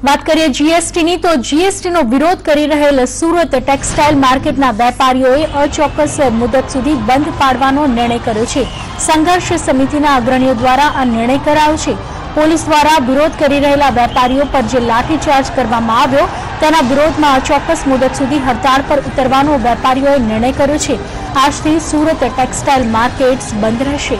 बात करिए जीएसटी ની તો જીએસટી નો વિરોધ કરી રહેલ સુરત ટેક્સટાઇલ માર્કેટના વેપારીઓએ અચોક્કસ મુદત સુધી બંધ પાડવાનો નિર્ણય કર્યો છે। સંઘર્ષ સમિતિના અગ્રણીઓ દ્વારા આ નિર્ણય કરાયો છે। પોલીસ દ્વારા વિરોધ કરી રહેલા વેપારીઓ પર જે લાઠીચાર્જ કરવામાં આવ્યો તેના વિરોધમાં અચોક્કસ મુદત સુધી હડતાળ પર ઉતરવાનો વેપારીઓએ નિર્ણય કર્યો છે। આજથી સુરત ટેક્સટાઇલ માર્કેટ્સ બંધ રહેશે।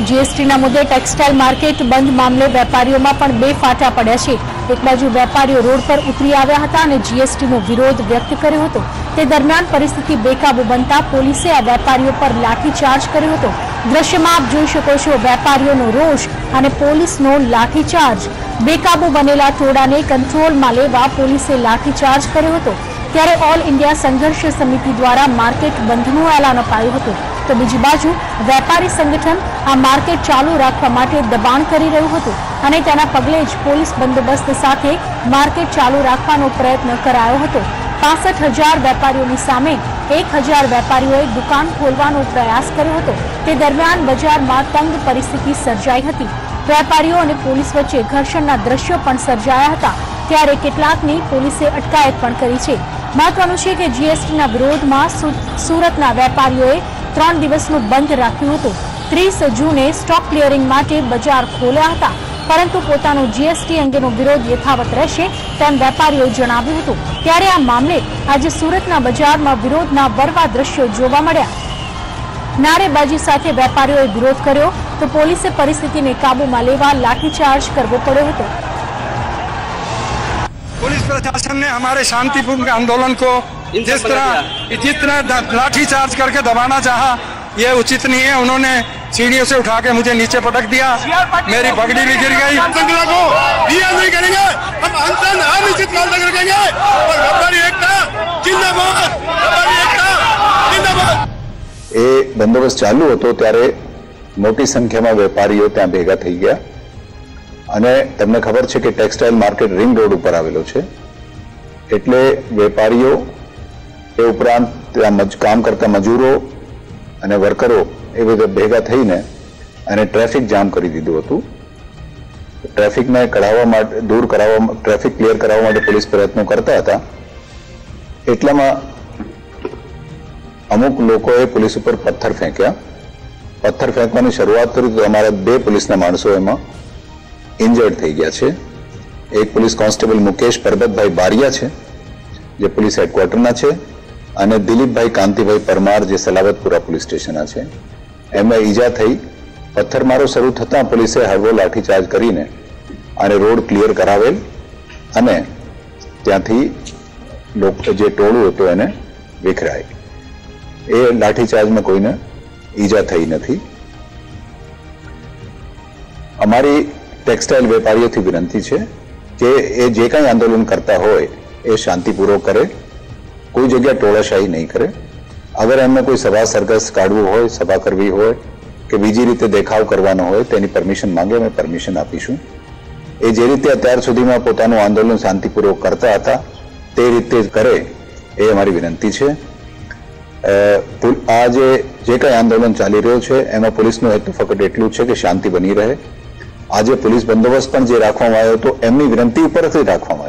जीएसटी मुद्दे टेक्सटाइल मार्केट बंद मामले वेपारीओमां पण बे फाटा पड्या छे। एक बाजु वेपारीओ रोड पर उतरी आव्या हता अने जीएसटी नो विरोध व्यक्त कर्यो हतो। ते दरमियान परिस्थिति बेकाबू बनता पोलीसे आ वेपारीओ पर लाठीचार्ज कर्यो हतो। दृश्यमां आप जोई शको छो वेपारीओनो रोष अने पोलीसनो लाठीचार्ज। बेकाबू बनेला टोळाने कंट्रोलमां लेवा पोलीसे लाठीचार्ज कर्यो हतो। त्यारे ऑल इंडिया संघर्ष समिति द्वारा मार्केट बंधનું એલાન અપાયું હતું। तो बीजी बाजू वेपारी संगठन आ मार्केट चालू राखवा माटे दबाण करी रह्युं हतुं अने तेना पगले ज पोलीस बंदोबस्त साथे मार्केट चालू राखवानो प्रयत्न करायो हतो। 65,000 वेपारीओनी सामे 1,000 वेपारीओए दुकान खोलवानो प्रयास कर्यो हतो। ते दरमियान बजारमां तंग परिस्थिति सर्जाई हती। वेपारीओ अने पोलीस वच्चे घर्षणना दृश्यो पण सर्जाया हता। त्यारे केटलाकनी पोलीसे अटकायत पण करी छे। महत्वनुं छे के जीएसटीना विरोधमां सूरतना वेपारीओए 3 दिवसનું બંધ રાખ્યું હતું। 30 જૂને સ્ટોક ક્લિયરિંગ માટે બજાર ખોલ્યા હતા, પરંતુ પોતાનો જીએસટી અંગેનો વિરોધ યથાવત રહેશે તેમ વેપારીઓએ જણાવ્યું હતું। ત્યારે આ મામલે આજે સુરતના બજારમાં વિરોધના વરવા દ્રશ્યો જોવા મળ્યા। નારેબાજી સાથે વેપારીઓએ વિરોધ કર્યો તો પોલીસે પરિસ્થિતિને કાબૂમાં લેવા લાઠીચાર્જ કરવો પડ્યો હતો। पुलिस प्रशासन ने हमारे शांतिपूर्ण आंदोलन को जिस तरह लाठीचार्ज करके दबाना चाहा, ये उचित नहीं है। उन्होंने सीढ़ियों से उठा के मुझे नीचे पटक दिया, मेरी पगड़ी भी गिर गई। नहीं करेंगे, हम अनिश्चित काल तक रखेंगे और व्यापारी एकता जिंदाबाद, व्यापारी एकता जिंदाबाद। ए बंदोबस्त चालू हतो त्यारे मोटी संख्यामां वेपारीओ त्यां भेगा थई गया અને તમને ખબર છે કે ટેક્સટાઇલ માર્કેટ રિંગ રોડ ઉપર આવેલો છે, એટલે વેપારીઓ એ ઉપરાંત ત્યાં કામ કરતા મજૂરો અને વર્કરો એ બધા ભેગા થઈને અને ટ્રાફિક જામ કરી દીધું હતું। ટ્રાફિકને કઢાવવા માટે દૂર કરાવવા ટ્રાફિક ક્લિયર કરાવવા માટે પોલીસ પ્રયત્નો કરતા હતા। એટલામાં અમુક લોકોએ પોલીસ ઉપર પથ્થર ફેંક્યા। પથ્થર ફેંકવાની શરૂઆત કરી તો અમારા 2 પોલીસના માણસો એમાં इंजर्ड थी गया है। एक पुलिस कॉन्स्टेबल मुकेश परबतभाई बारिया है जे पुलिस हेडक्वार्टर ना है, और दिलीपभाई कांतिभाई परमार जे सलावतपुरा पुलिस स्टेशन है। एम ईजा थी। पत्थरमारो शुरू थता पुलिसे हळवो लाठीचार्ज करीने आने रोड क्लियर करावेल अने त्यांथी लोक जे टोळुं हतुं एने विखराय। ए लाठीचार्ज में कोईने ईजा थई नथी। अमारी टेक्सटाइल वेपारीओ थी विनंती है कि ए जे कई आंदोलन करता होय ए शांतिपूर्वक करे, कोई जगह टोळाशाही नहीं करे। अगर एमने कोई सभा सरघस काढवू होय, सभा करवी होय के बीजी रीते देखाव करवानो होय तेनी परमिशन मांगे, अमे परमिशन आपीशुं। ए जे रीते अत्यार सुधीमां पोतानुं आंदोलन शांतिपूर्वक करता हता ते रीते करे ए अमारी विनंती है। आज जे कई आंदोलन चाली रह्युं छे एमां पोलीसनो हेतु फकत एटલું છે કે શાંતિ બની રહે। आज पुलिस बंदोबस्त पण जे राखवामां आव्यो तो एमनी विनंती उपरथी राखवामां